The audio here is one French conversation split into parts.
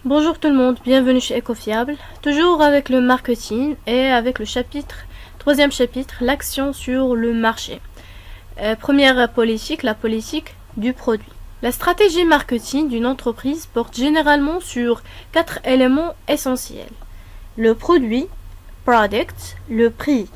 Bonjour tout le monde, bienvenue chez Ecofiable, toujours avec le marketing et avec le troisième chapitre, l'action sur le marché. Première politique, la politique du produit. La stratégie marketing d'une entreprise porte généralement sur 4 éléments essentiels. Le produit, product, le prix,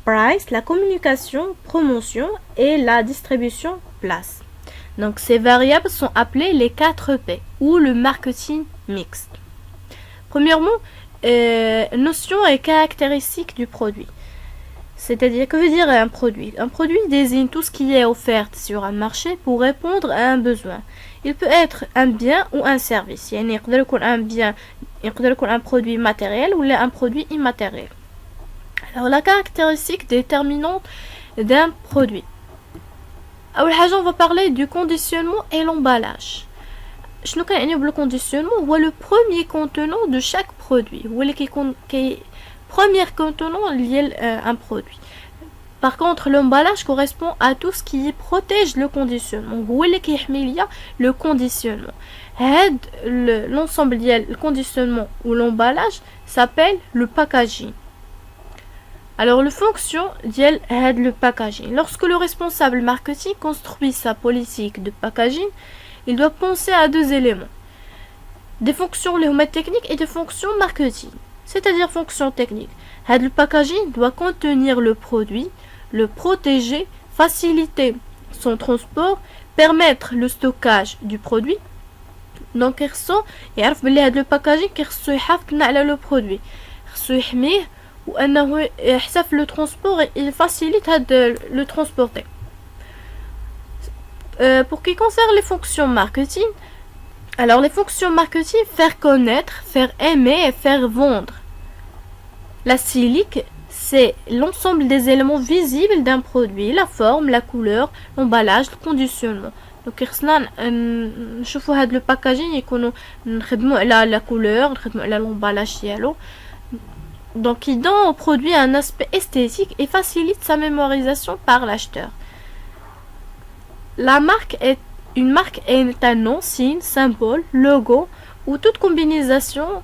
price, la communication, promotion et la distribution, place. Donc ces variables sont appelées les 4 P ou le marketing mixte. Premièrement, notion et caractéristiques du produit. C'est-à-dire, que veut dire un produit? Un produit désigne tout ce qui est offert sur un marché pour répondre à un besoin. Il peut être un bien ou un service. يعني يقدر يكون un bien, يقدر يكون un produit matériel ou un produit immatériel. Alors la caractéristique déterminante d'un produit. أول حاجة on va parler du conditionnement et l'emballage. شنو كنعني بالconditionnement هو le premier contenant de chaque produit. هو اللي كيكون premier contenant lié à un produit. Par contre, l'emballage correspond à tout ce qui protège le conditionnement. هو اللي كيحمي ليا le conditionnement. هاد l'ensemble ديال le conditionnement ou l'emballage s'appelle le packaging. Alors, le fonction d'elle aide le packaging. Lorsque le responsable marketing construit sa politique de packaging, il doit penser à 2 éléments. Des fonctions techniques et des fonctions marketing. C'est-à-dire fonctions techniques. Le packaging doit contenir le produit, le protéger, faciliter son transport, permettre le stockage du produit. Donc, le packaging le produit. وأنه يحسف le transport et il facilite le transporter. Pour qui concerne les fonctions marketing, alors les fonctions marketing, faire connaître, faire aimer et faire vendre. La stylique, c'est l'ensemble des éléments visibles d'un produit, la forme, la couleur, l'emballage, le conditionnement. Donc خصنا نشوفوا هذا le packaging يكونوا نخدموا على la couleur, نخدموا على l'emballage ديالو. Donc, il donne au produit un aspect esthétique et facilite sa mémorisation par l'acheteur. Une marque est un nom, signe, symbole, logo ou toute combinaison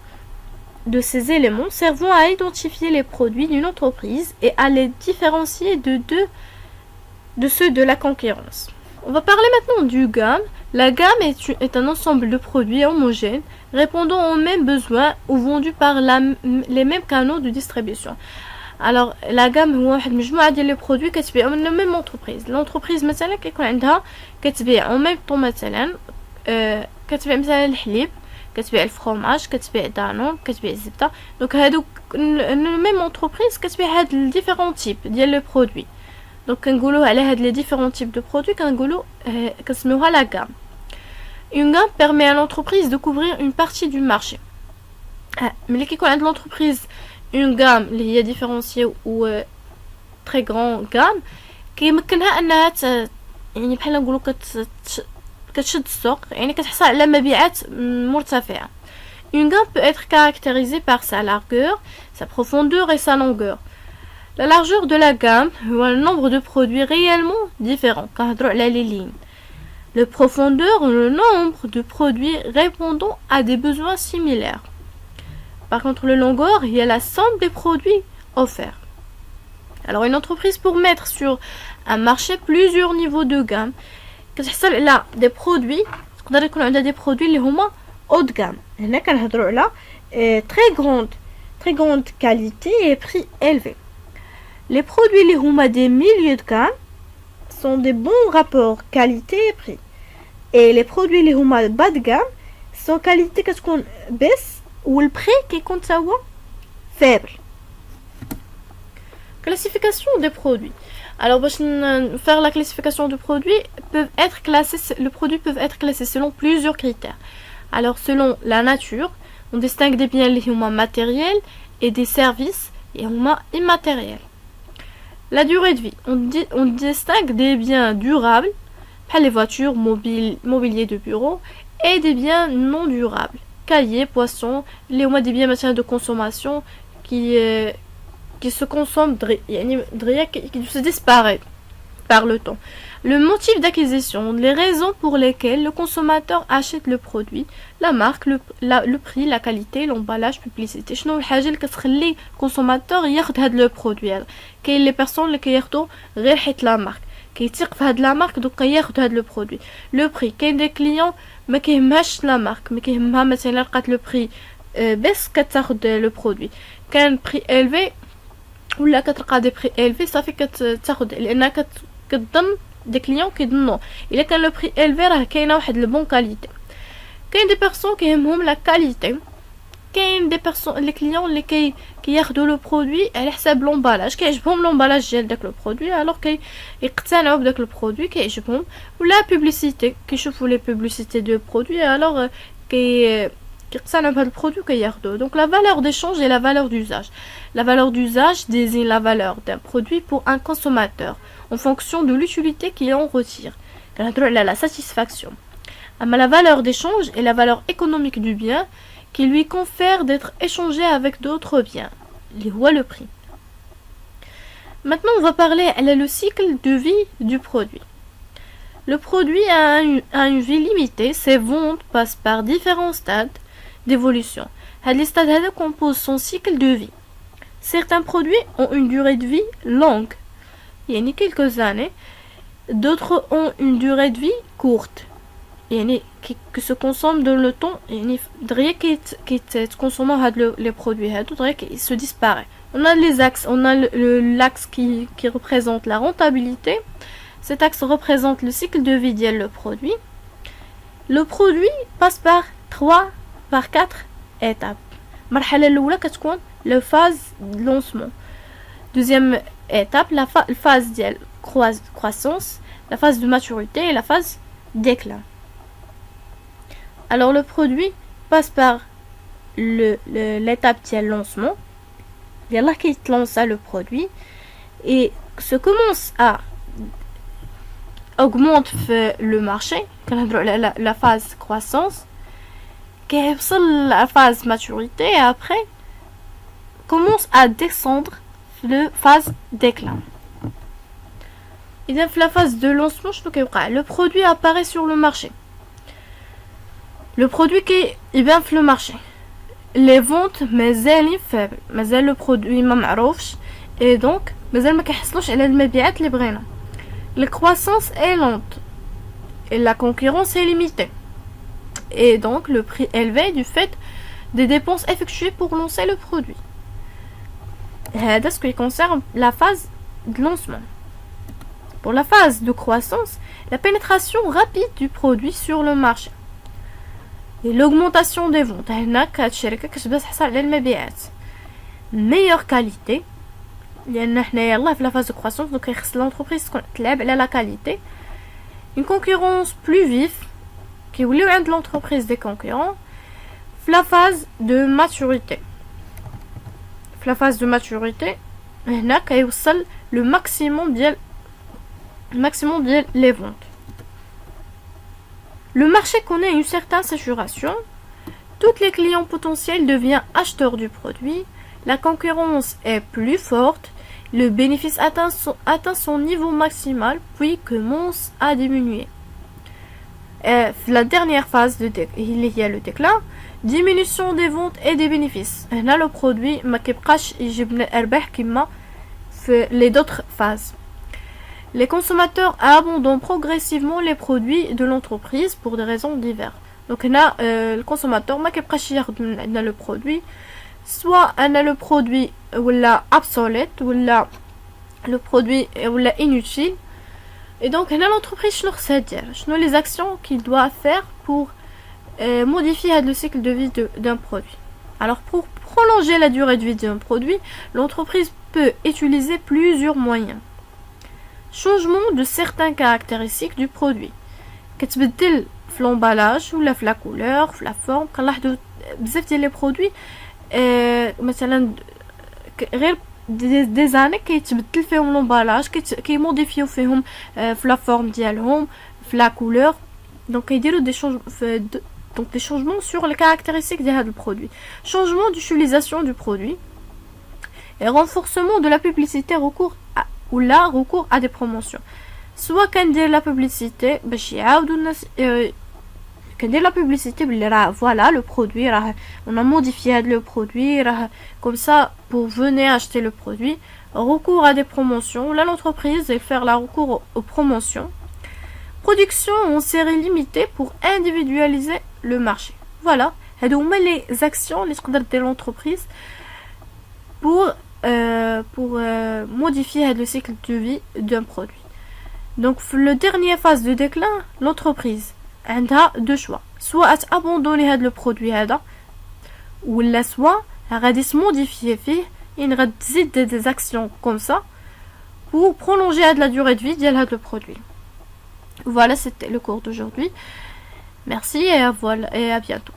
de ces éléments servant à identifier les produits d'une entreprise et à les différencier de ceux de la concurrence. On va parler maintenant du gamme. La gamme est un ensemble de produits homogènes répondant aux mêmes besoins ou vendus par les mêmes canaux de distribution. Alors la gamme هو واحد مجموعة ديال لي برودوي كتبيعو من même entreprise. L'entreprise مثلا كيكون عندها كتبيع en même temps مثلا كتبيع مثلا الحليب، كتبيع الفرomage، كتبيع دانون، كتبيع الزبدة. دونك هادو même entreprise كتبيع هاد différents types ديال لي برودوي. Donc كنقولوا على هاد les différents types de produits كنقولوا كنسميوها la gamme. Une gamme permet à l'entreprise de couvrir une partie du marché. Mais qui connaît l'entreprise une gamme اللي هي différenciée ou très grande gamme كيمكنها انها يعني بحال نقولوا كتشد السوق يعني كتحصل على مبيعات مرتفعة. Une gamme peut être caractérisée par sa largeur, sa profondeur et sa longueur. La largeur de la gamme ou le nombre de produits réellement différents. كنهضروا على les lignes. Le profondeur, le nombre de produits répondant à des besoins similaires. Par contre, le longueur, il y a la somme des produits offerts. Alors, une entreprise pour mettre sur un marché plusieurs niveaux de gamme, كتحصل على des produits, تقدر يكون عندها des produits اللي هما haut de gamme. هنا كنهضروا على très grande qualité et prix élevé. Les produits اللي هما des milieux de gamme sont des bons rapports qualité et prix. Et les produits اللي هما bas de gamme sont qualité كتكون baisse ou le prix كيكون تا هو faible. Classification des produits. Alors باش faire la classification du produit les produits peuvent être classés selon plusieurs critères. Alors selon la nature, on distingue des biens اللي هما matériels et des services اللي هما immatériels. La durée de vie, on distingue des biens durables, les voitures, mobilier de bureau, et des biens non durables, cahiers, poissons, des biens de consommation qui se consomment, qui se disparaissent par le temps. Le motif d'acquisition, les raisons pour lesquelles le consommateur achète le produit, la marque, le prix, la qualité, l'emballage, publicité. شنو الحاجة اللي كتخلي الكونسوماتور ياخد هاد لو برودوي هذا؟ كاين لي بيرسون اللي كياخدو غير حيت لا مارك، كيتيق في هاد لا مارك دوكا ياخد هاد لو برودوي. لو بري، كاين دي كليون ما كيهمهاش لا مارك، ما كيهمها مثلا لقات لو بري بس كتاخد لو برودوي. كان بري الفي ولا كتلقى دي بري الفي صافي كتاخد، لانها كتظن دي كليون كيظنوا الا كان لو بري الفي راه كاينه واحد البون كاليتي. كاين دي بيرسون كيهمهم لا كاليتي، كاين دي بيرسون لي كليون اللي كياخدوا لو برودوي على حساب لومبالاج، كيعجبهم لومبالاج ديال داك لو برودوي الوغ كيقتنعوا بداك لو برودوي كيعجبهم. ولا بوبليسيتي، كيشوفوا لي بوبليسيتي دو برودوي الوغ كيقتنعوا بهاد البرودوي كياخدوه. دونك la valeur d'échange et la valeur d'usage. La valeur d'usage désigne la valeur d'un produit pour un consommateur en fonction de l'utilité qu'il en retire. كنهضروا على la satisfaction. أما la valeur d'échange est la valeur économique du bien qui lui confère d'être échangé avec d'autres biens, اللي هو le prix. Maintenant, on va parler على le cycle de vie du produit. Le produit a une vie limitée. Ses ventes passent par différents stades d'évolution. Les stades composent son cycle de vie. Certains produits ont une durée de vie longue, il y a quelques années. D'autres ont une durée de vie courte, qui se consomment dans le temps. Qui consomment les produits, qui se disparaît. On a les axes. On a l'axe qui représente la rentabilité. Cet axe représente le cycle de vie du produit. Le produit passe par 4 étapes. المرحلة الأولى كتكون la phase de lancement. Deuxième étape, la phase de croissance, la phase de maturité et la phase déclin. Alors le produit passe par l'étape de lancement. Il y a là qui lance le produit et se commence à augmente le marché. La phase croissance, qui la phase maturité et après commence à descendre la phase déclin. Et dans la phase de lancement, le produit apparaît sur le marché. Le produit qui est bien le marché. Les ventes مازال faibles, مازال le produit ما معروفش et donc مازال ما كيحصلوش على المبيعات اللي بغينا. La croissance est lente et la concurrence est limitée. Et donc le prix élevé du fait des dépenses effectuées pour lancer le produit. C'est ce qui concerne la phase de lancement. Pour la phase de croissance, la pénétration rapide du produit sur le marché. Et l'augmentation des ventes. Meilleure qualité. لأن حنا يلاه في la phase de croissance donc خص l'entreprise تلعب على la qualité. Une concurrence plus vive كيوليو عند l'entreprise des concurrents. في la phase de maturité. في la phase de maturité هنا كيوصل le maximum ديال les ventes. Le marché connaît une certaine saturation. Tous les clients potentiels deviennent acheteurs du produit. La concurrence est plus forte. Le bénéfice atteint son niveau maximal puis commence à diminuer. La dernière phase, il y a le déclin. Diminution des ventes et des bénéfices. Là, le produit ما كيبقاش يجيب الأرباح كما في les autres phases. Les consommateurs abandonnent progressivement les produits de l'entreprise pour des raisons diverses. Donc là, le consommateur ما كيبقاش ياخد من عندنا le produit. Soit on a le produit ou la obsolète ou le produit ou la inutile. Et donc là, l'entreprise شنو les actions qu'il doit faire pour modifier le cycle de vie d'un produit. Alors pour prolonger la durée de vie d'un produit, l'entreprise peut utiliser plusieurs moyens. Changement de certaines caractéristiques du produit. كتبدل في l'emballage ولا في la couleur, في la forme. كنلاحظوا بزاف ديال les produits مثلا غير دي زاني كيتبدل فيهم لومبالاج كيموديفيو فيهم في لا فورم ديالهم في لا كولور دونك كيديروا des changements sur les caractéristiques de هذا produit. Changement d'utilisation du produit et renforcement de la publicité recours à des promotions. soit كندير la publicité باش يعاودوا الناس كندير la publicité بلي راه voilà le produit راه on a modifié le produit راه comme ça pour venir acheter le produit. Recours à des promotions, là l'entreprise va faire la recours aux promotions. Production en série limitée pour individualiser le marché. Voilà, هادو هما les actions اللي تقدر دير l'entreprise pour modifier le cycle de vie d'un produit. Donc le dernier phase de déclin, l'entreprise عندها deux choix, soit abandonner هذا le produit هذا ولا soit غادي modifier فيه il غادي تزيد des actions comme ça pour prolonger la durée de vie ديال هذا le produit. Voilà, c'était le cours d'aujourd'hui. Merci et à bientôt.